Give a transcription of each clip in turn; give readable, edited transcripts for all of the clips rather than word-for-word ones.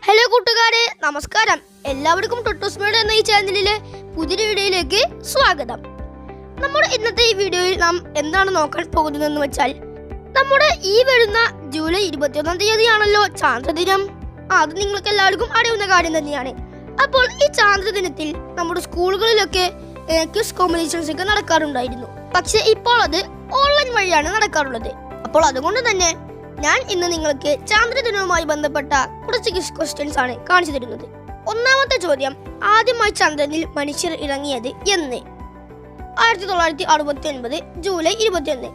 Hello കൂട്ടുകാരെ, നമസ്കാരം. എല്ലാവർക്കും ടൊട്ടോസ്മേഡ് എന്ന ഈ ചാനലിലെ പുതിയ വീഡിയോയിലേക്ക് സ്വാഗതം. നമ്മുടെ ഇന്നത്തെ ഈ വീഡിയോയിൽ നാം എന്താണ് നോക്കാൻ പോകുന്നതെന്ന് വെച്ചാൽ, നമ്മുടെ ഈ വരുന്ന ജൂലൈ 21 തീയതിയാണല്ലോ ചാന്ദ്രദിനം. അത് നിങ്ങൾക്ക് എല്ലാവർക്കും അറിയുന്ന കാര്യം തന്നെയാണ്. അപ്പോൾ ഈ ചാന്ദ്രദിനത്തിൽ നമ്മുടെ സ്കൂളുകളിലൊക്കെ ക്വിസ് കോമ്പറ്റീഷൻസ് ഒക്കെ നടക്കാറുണ്ടായിരുന്നു. പക്ഷെ ഇപ്പോൾ അത് ഓൺലൈൻ വഴിയാണ് നടക്കാറുള്ളത്. അപ്പോൾ അതുകൊണ്ട് തന്നെ ഞാൻ ഇന്ന് നിങ്ങൾക്ക് ചാന്ദ്രദിനവുമായി ബന്ധപ്പെട്ട കുറച്ച് ക്വിസ് ക്വസ്റ്റ്യൻസ് ആണ് കാണിച്ചു തരുന്നത്. ഒന്നാമത്തെ ചോദ്യം, ആദ്യമായി ചന്ദ്രനിൽ മനുഷ്യർ ഇറങ്ങിയത് എന്ന്? 1969 ജൂലൈ 21.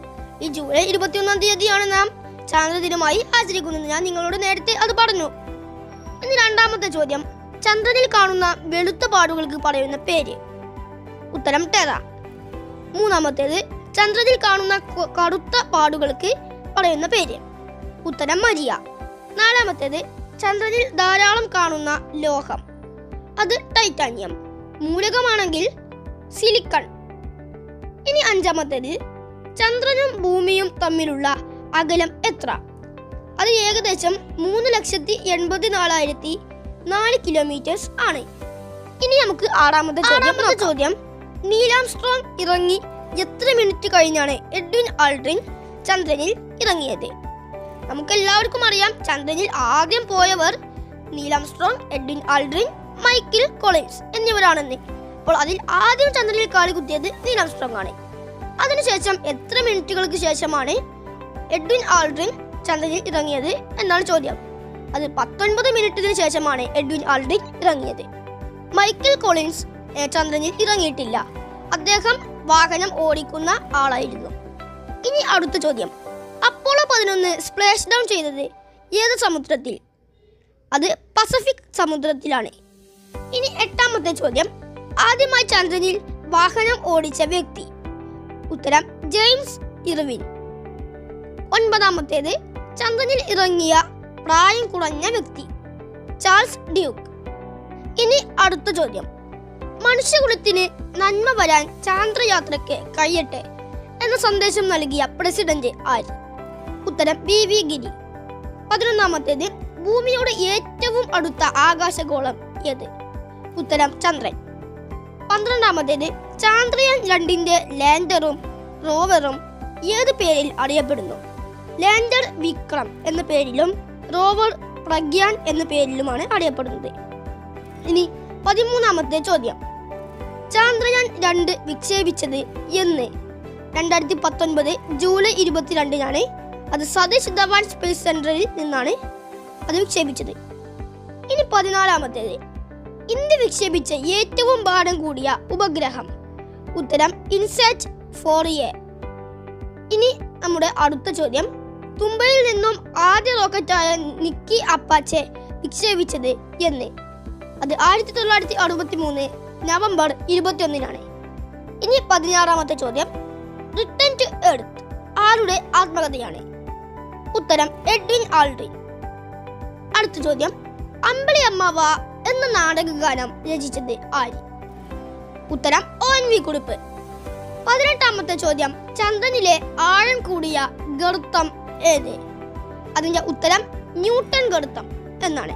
ഈ ജൂലൈ 21 തീയതിയാണ് നാം ചാന്ദ്രദിനമായി ആചരിക്കുന്നത്. ഞാൻ നിങ്ങളോട് നേരത്തെ അത് പറഞ്ഞു. ഇനി രണ്ടാമത്തെ ചോദ്യം, ചന്ദ്രനിൽ കാണുന്ന വെളുത്ത പാടുകൾക്ക് പറയുന്ന പേര്? ഉത്തരം ടെറ. മൂന്നാമത്തേത്, ചന്ദ്രനിൽ കാണുന്ന കറുത്ത പാടുകൾക്ക് പറയുന്ന പേര്? ഉത്തരം മരിയ. നാലാമത്തേത്, ചന്ദ്രനിൽ ധാരാളം കാണുന്ന ലോഹം? അത് ടൈറ്റാനിയം. മൂലകമാണെങ്കിൽ സിലിക്കൺ. ഇനി അഞ്ചാമത്തേത്, ചന്ദ്രനും ഭൂമിയും തമ്മിലുള്ള അകലം എത്ര? അത് ഏകദേശം 3,84,004 കിലോമീറ്റേഴ്സ് ആണ്. ഇനി നമുക്ക് ആറാമത്തെ ചോദ്യം, നീൽ ആംസ്ട്രോങ് ഇറങ്ങി എത്ര മിനിറ്റ് കഴിഞ്ഞാണ് എഡ്വിൻ ആൾഡ്രിൻ ചന്ദ്രനിൽ ഇറങ്ങിയത്? നമുക്കെല്ലാവർക്കും അറിയാം, ചന്ദ്രനിൽ ആദ്യം പോയവർ Neil Armstrong, Edwin Aldrin, Michael Collins എന്നിവരാണെന്ന്. അപ്പോൾ അതിൽ ആദ്യം ചന്ദ്രനിൽ കാല് കുത്തിയത് നീൽ ആംസ്ട്രോങ് ആണ്. അതിനുശേഷം എത്ര മിനിറ്റുകൾക്ക് ശേഷമാണ് എഡ്വിൻ ആൾഡ്രിൻ ചന്ദ്രനിൽ ഇറങ്ങിയത് എന്നാണ് ചോദ്യം. അത് 19 മിനിറ്റിന് ശേഷമാണ് എഡ്വിൻ ആൾഡ്രിൻ ഇറങ്ങിയത്. മൈക്കിൾ കൊളിൻസ് ചന്ദ്രനിൽ ഇറങ്ങിയിട്ടില്ല. അദ്ദേഹം വാഹനം ഓടിക്കുന്ന ആളായിരുന്നു. ഇനി അടുത്ത ചോദ്യം, അപ്പോളോ 11 സ്പ്ലാഷ് ഡൗൺ ചെയ്തത് ഏത് സമുദ്രത്തിൽ? അത് പസഫിക് സമുദ്രത്തിലാണ്. ഇനി എട്ടാമത്തെ ചോദ്യം, ആദ്യമായി ചന്ദ്രനിൽ വാഹനം ഓടിച്ച വ്യക്തി? ഉത്തരം ജെയിംസ് ഇർവിൻ. ഒൻപതാമത്തേത്, ചന്ദ്രനിൽ ഇറങ്ങിയ പ്രായം കുറഞ്ഞ വ്യക്തി? Charles Duke. ഇനി അടുത്ത ചോദ്യം, മനുഷ്യകുലത്തിന് നന്മ വരാൻ ചാന്ദ്രയാത്രയ്ക്ക് കഴിയട്ടെ എന്ന സന്ദേശം നൽകിയ പ്രസിഡന്റ് ആര്? ഉത്തരം വി ഗിരി. 11ാമത്തേത്, ഭൂമിയോട് ഏറ്റവും അടുത്ത ആകാശഗോളം ഏത്? ഉത്തരം ചന്ദ്രൻ. 12ാമത്തേത്, ചാന്ദ്രയാൻ 2ന്റെ ലാൻഡറും റോവറും ഏത് പേരിൽ അറിയപ്പെടുന്നു? ലാൻഡർ വിക്രം എന്ന പേരിലും റോവർ പ്രഗ്യാൻ എന്ന പേരിലുമാണ് അറിയപ്പെടുന്നത്. ഇനി 13ാമത്തെ ചോദ്യം, ചാന്ദ്രയാൻ 2 വിക്ഷേപിച്ചത് എന്ന്? 2019 ജൂലൈ 22 അത് സതീഷ് ധവാൻ സ്പേസ് സെന്ററിൽ നിന്നാണ് അത് വിക്ഷേപിച്ചത്. ഇനി 14ാമത്തേത്, ഇന്ത്യ വിക്ഷേപിച്ച ഏറ്റവും ഭാരം കൂടിയ ഉപഗ്രഹം? ഉത്തരം ഇൻസാറ്റ് 4A. ഇനി നമ്മുടെ അടുത്ത ചോദ്യം, തുമ്പയിൽ നിന്നും ആദ്യ റോക്കറ്റായ നിക്കി അപ്പാച്ചെ വിക്ഷേപിച്ചത് എന്ന്? അത് 1963 നവംബർ 21. ഇനി 16ാമത്തെ ചോദ്യം, റിട്ടേൺ ടു എർത്ത് ആരുടെ ആത്മകഥയാണ്? ഉത്തരം എഡ്വിൻ ആൾഡ്രിൻ. അടുത്ത ചോദ്യം, അമ്പിളി അമ്മാവ എന്ന നാടകഗാനം രചിച്ചത് ആര്? ഉത്തരം ONV കുറുപ്പ്. 18ാമത്തെ ചോദ്യം, ചന്ദ്രനിലെ ആഴം കൂടിയ ഗർത്തം ഏത്? അതിന്റെ ഉത്തരം ന്യൂട്ടൺ ഗർത്തം എന്നാണ്.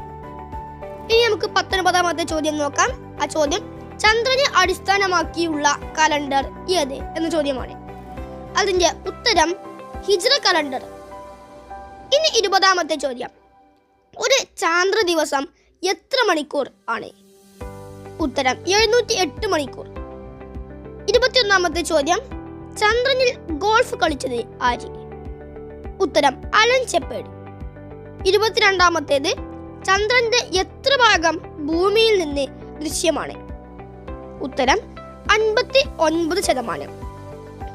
ഇനി നമുക്ക് 19ാമത്തെ ചോദ്യം നോക്കാം. ആ ചോദ്യം, ചന്ദ്രനെ അടിസ്ഥാനമാക്കിയുള്ള കലണ്ടർ ഏത് എന്ന ചോദ്യമാണ്. അതിന്റെ ഉത്തരം ഹിജ്റ കലണ്ടർ. ഇനി 20ാമത്തെ ചോദ്യം, ഒരു ചാന്ദ്ര ദിവസം എത്ര മണിക്കൂർ ആണ്? ഉത്തരം 708 മണിക്കൂർ. 21ാമത്തെ ചോദ്യം, ചന്ദ്രനിൽ ഗോൾഫ് കളിച്ചത് ആര്? ഉത്തരം അലൻ ഷെപ്പേർഡ്. 22ാമത്തേത്, ചന്ദ്രന്റെ എത്ര ഭാഗം ഭൂമിയിൽ നിന്ന് ദൃശ്യമാണ്? ഉത്തരം 59%.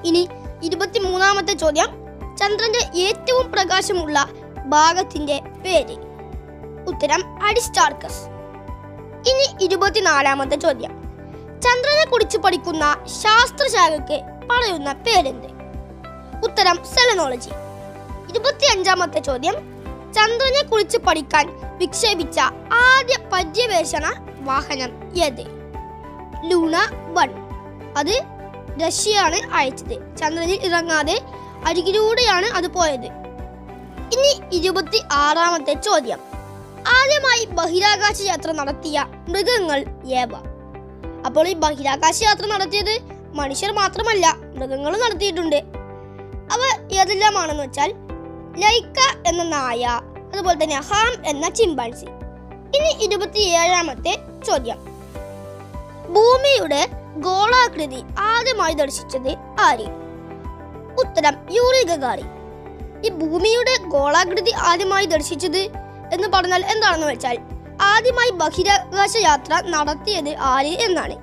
ഇനി 23ാമത്തെ ചോദ്യം, ചന്ദ്രന്റെ ഏറ്റവും പ്രകാശമുള്ള ഭാഗത്തിന്റെ പേര്? ഉത്തരം അരിസ്റ്റാർക്കസ്. ഇനി 24ാമത്തെ ചോദ്യം, ചന്ദ്രനെ കുറിച്ച് പഠിക്കുന്ന ശാസ്ത്രശാഖയ്ക്ക് പറയുന്ന പേരെന്ത്? ഉത്തരം സെലനോളജി. 25ാമത്തെ ചോദ്യം, ചന്ദ്രനെ കുറിച്ച് പഠിക്കാൻ വിക്ഷേപിച്ച ആദ്യ പര്യവേഷണ വാഹനം ഏത്? ലൂണ 1. അത് റഷ്യയാണ് അയച്ചത്. ചന്ദ്രനിൽ ഇറങ്ങാതെ അരികിലൂടെയാണ് അത് പോയത്. ഇനി 26ാമത്തെ ചോദ്യം, ആദ്യമായി ബഹിരാകാശ യാത്ര നടത്തിയ മൃഗങ്ങൾ ഏവ? അപ്പോൾ ഈ ബഹിരാകാശ യാത്ര നടത്തിയത് മനുഷ്യർ മാത്രമല്ല, മൃഗങ്ങളും നടത്തിയിട്ടുണ്ട്. അവ ഏതെല്ലാമാണെന്ന് വെച്ചാൽ ലൈക്ക എന്ന നായ, അതുപോലെ തന്നെ ഹാം എന്ന ചിമ്പാൻസി. ഇനി 27ാമത്തെ ചോദ്യം. ഭൂമിയുടെ ഗോളാകൃതി ആദ്യമായി ദർശിച്ചത് ആര്? ഉത്തരം യൂറി ഗഗാറിൻ. ഈ ഭൂമിയുടെ ഗോളാകൃതി ആദ്യമായി ദർശിച്ചത് എന്ന് പറഞ്ഞാൽ എന്താണെന്ന് വെച്ചാൽ ആദ്യമായി ബഹിരാകാശ യാത്ര നടത്തിയത് ആര് എന്നാണ്.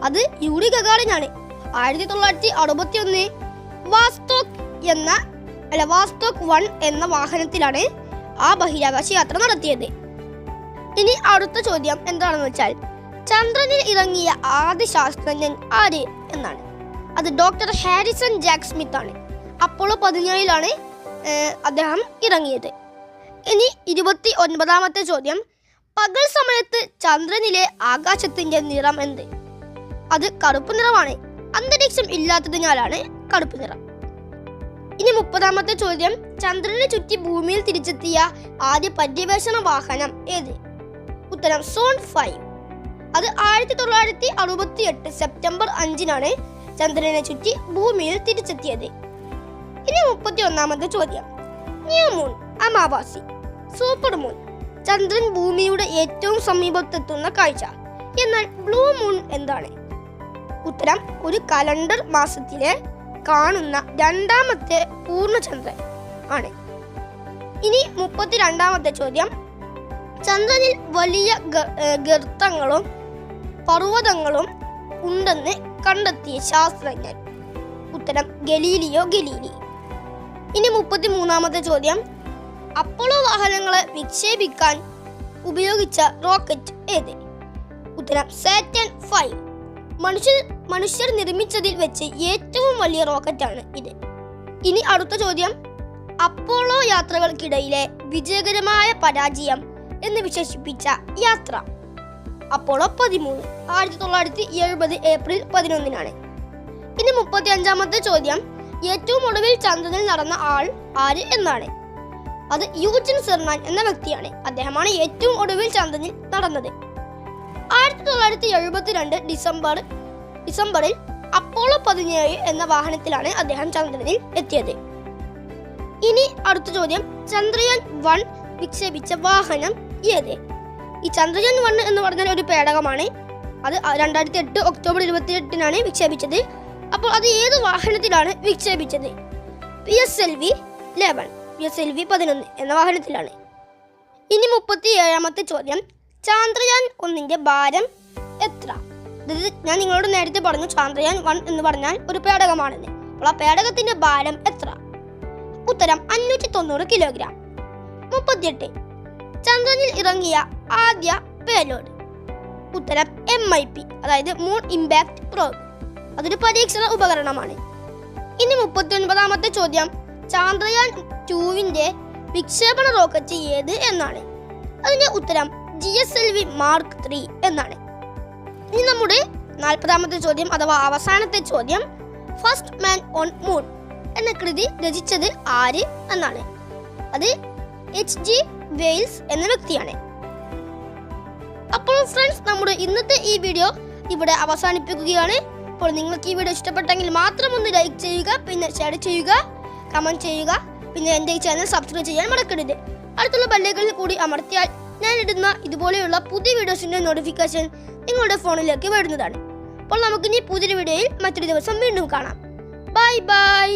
അത് യൂറി ഗഗാറിൻ ആണ്. 1961 വാസ്റ്റോക്ക് 1 എന്ന വാഹനത്തിലാണ് ആ ബഹിരാകാശ യാത്ര നടത്തിയത്. ഇനി അടുത്ത ചോദ്യം എന്താണെന്ന് വെച്ചാൽ ചന്ദ്രനിൽ ഇറങ്ങിയ ആദ്യ ശാസ്ത്രജ്ഞൻ ആര് എന്നാണ്. അത് ഡോക്ടർ ഹാരിസൺ ജാക്ക് സ്മിത്ത് ആണ്. അപ്പോളോ 17 അദ്ദേഹം ഇറങ്ങിയത്. ഇനി 29ാമത്തെ ചോദ്യം. പകൽ സമയത്ത് ചന്ദ്രനിലെ ആകാശത്തിന്റെ നിറം എന്ത്? അത് കറുപ്പ് നിറമാണ്. അന്തരീക്ഷം ഇല്ലാത്തതിനാലാണ് കറുപ്പ് നിറം. ഇനി 30ാമത്തെ ചോദ്യം. ചന്ദ്രനെ ചുറ്റി ഭൂമിയിൽ തിരിച്ചെത്തിയ ആദ്യ പര്യവേഷണ വാഹനം ഏത്? ഉത്തരം സോൺ 5. അത് 1968 സെപ്റ്റംബർ 5 ചന്ദ്രനെ ചുറ്റി ഭൂമിയിൽ തിരിച്ചെത്തിയത്. ഇനി 31ാമത്തെ ചോദ്യം. ന്യൂ മൂൺ, അമാവാസി, സൂപ്പർ മൂൺ. ചന്ദ്രൻ ഭൂമിയുടെ ഏറ്റവും സമീപത്തെത്തുന്ന കാഴ്ച. എന്നാൽ ബ്ലൂ മൂൺ എന്താണ്? ഉത്തരം ഒരു കലണ്ടർ മാസത്തിലെ കാണുന്ന 2ാമത്തെ പൂർണ്ണചന്ദ്രൻ ആണ്. ഇനി 32ാമത്തെ ചോദ്യം. ചന്ദ്രനിൽ വലിയ ഗർത്തങ്ങളും പർവ്വതങ്ങളും ഉണ്ടെന്ന് കണ്ടെത്തിയ ശാസ്ത്രജ്ഞൻ. ഉത്തരം ഗലീലിയോ ഗലീലി. ഇനി 33ാമത്തെ ചോദ്യം. അപ്പോളോ വാഹനങ്ങളെ വിക്ഷേപിക്കാൻ ഉപയോഗിച്ച റോക്കറ്റ് ഏത്? ഉത്തരം സാറ്റൻ 5. മനുഷ്യർ നിർമ്മിച്ചതിൽ വെച്ച് ഏറ്റവും വലിയ റോക്കറ്റാണ് ഇത്. ഇനി അടുത്ത ചോദ്യം. അപ്പോളോ യാത്രകൾക്കിടയിലെ വിജയകരമായ പരാജയം എന്ന് വിശേഷിപ്പിച്ച യാത്ര. Apollo 13 1970 April 11. ഇനി 35ാമത്തെ ചോദ്യം. ഏറ്റവും ഒടുവിൽ ചന്ദ്രനിൽ നടന്ന ആൾ ആര് എന്നാണ്. അത് യൂജിൻ സെർമാൻ എന്ന വ്യക്തിയാണ്. അദ്ദേഹമാണ് ഏറ്റവും ഒടുവിൽ ചന്ദ്രനിൽ നടന്നത്. 1972 ഡിസംബറിൽ അപ്പോളോ 17 എന്ന വാഹനത്തിലാണ് അദ്ദേഹം ചന്ദ്രനിൽ എത്തിയത്. ഇനി അടുത്ത ചോദ്യം. ചന്ദ്രയാൻ 1 വിക്ഷേപിച്ച വാഹനം ഏത്? ഈ ചന്ദ്രയാൻ 1 എന്ന് പറഞ്ഞാൽ ഒരു പേടകമാണ്. അത് 2008 ഒക്ടോബർ 28 വിക്ഷേപിച്ചത്. അപ്പോൾ അത് ഏത് വാഹനത്തിലാണ് വിക്ഷേപിച്ചത്? PSLV 11 എന്ന വാഹനത്തിലാണ്. ഇനി 37ാമത്തെ ചോദ്യം. ചന്ദ്രയാൻ 1 ഭാരം എത്ര? ഞാൻ നിങ്ങളോട് നേരത്തെ പറഞ്ഞു ചന്ദ്രയാൻ 1 എന്ന് പറഞ്ഞാൽ ഒരു പേടകമാണെന്ന്. അപ്പോൾ ആ പേടകത്തിന്റെ ഭാരം എത്ര? ഉത്തരം 590 കിലോഗ്രാം. 38. ചന്ദ്രനിൽ ഇറങ്ങിയ ആദ്യ പേലോഡ്. ഉത്തരം MIP, അതായത് മൂൺ ഇമ്പാക്ട് പ്രോബ്. അതൊരു പരീക്ഷണ ഉപകരണമാണ്. ഇനി 39ാമത്തെ ചോദ്യം. ചന്ദ്രയാൻ 2 വിക്ഷേപണ റോക്കറ്റ് ഏത് എന്നാണ്. അതിന്റെ ഉത്തരം GSLV Mark 3 എന്നാണ്. ഇനി നമ്മുടെ 40ാമത്തെ ചോദ്യം അഥവാ അവസാനത്തെ ചോദ്യം. ഫസ്റ്റ് മാൻ ഓൺ മൂൺ എന്ന കൃതി രചിച്ചത് ആര് എന്നാണ്. അത് HG വെയിൽസ് എന്ന വ്യക്തിയാണ്. അപ്പോൾ ഫ്രണ്ട്സ്, നമ്മുടെ ഇന്നത്തെ ഈ വീഡിയോ ഇവിടെ അവസാനിപ്പിക്കുകയാണ്. അപ്പോൾ നിങ്ങൾക്ക് ഈ വീഡിയോ ഇഷ്ടപ്പെട്ടെങ്കിൽ മാത്രം ഒന്ന് ലൈക്ക് ചെയ്യുക, പിന്നെ ഷെയർ ചെയ്യുക, കമന്റ് ചെയ്യുക, പിന്നെ എൻ്റെ ഈ ചാനൽ സബ്സ്ക്രൈബ് ചെയ്യാൻ മറക്കരുത്. അടുത്തുള്ള ബെല്ലൈക്കണിൽ കൂടി അമർത്തിയാൽ ഞാൻ ഇടുന്ന ഇതുപോലെയുള്ള പുതിയ വീഡിയോസിന്റെ നോട്ടിഫിക്കേഷൻ നിങ്ങളുടെ ഫോണിലേക്ക് വരുന്നതാണ്. അപ്പോൾ നമുക്കിനി പുതിയൊരു വീഡിയോയിൽ മറ്റൊരു ദിവസം വീണ്ടും കാണാം. Bye bye.